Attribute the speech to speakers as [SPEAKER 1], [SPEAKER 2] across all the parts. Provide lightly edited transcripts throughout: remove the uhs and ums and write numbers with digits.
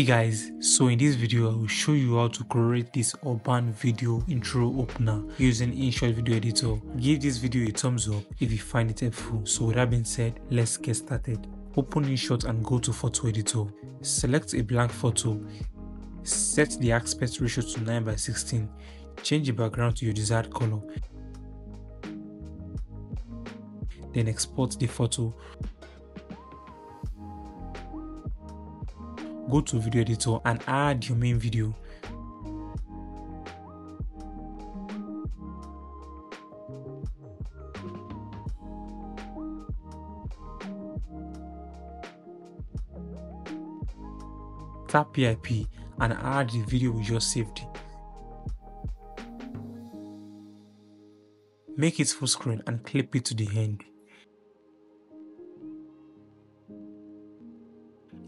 [SPEAKER 1] Hey guys, so in this video I will show you how to create this urban video intro opener using InShot video editor. Give this video a thumbs up if you find it helpful. So with that being said, let's get started. Open InShot and go to photo editor. Select a blank photo. Set the aspect ratio to 9:16. Change the background to your desired color. Then export the photo. Go to video editor and add your main video. Tap PIP and add the video we just saved. Make it full screen and clip it to the end.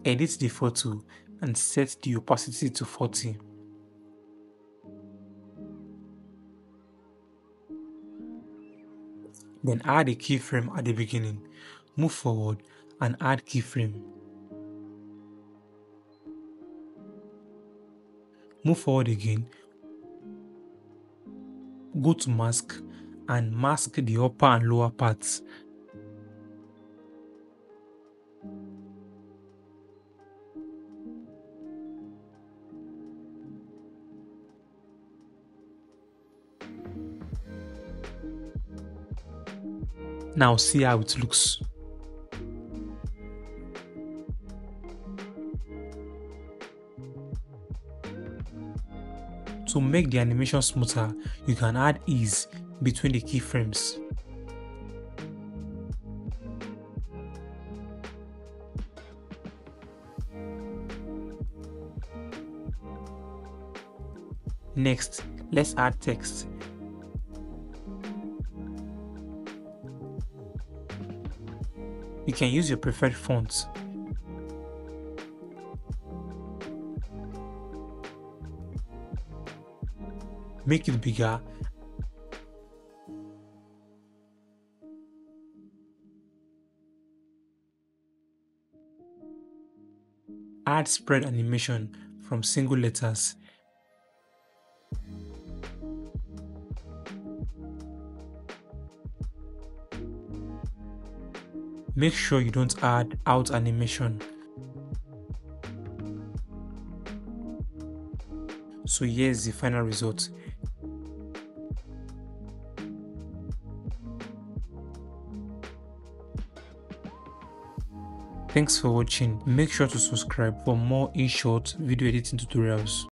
[SPEAKER 1] Edit the photo and set the opacity to 40. Then add a keyframe at the beginning. Move forward and add keyframe. Move forward again. Go to mask and mask the upper and lower parts. Now see how it looks. To make the animation smoother, you can add ease between the keyframes. Next, let's add text. You can use your preferred font. Make it bigger. Add spread animation from single letters. Make sure you don't add out animation. So here's the final result. Thanks for watching. Make sure to subscribe for more InShot video editing tutorials.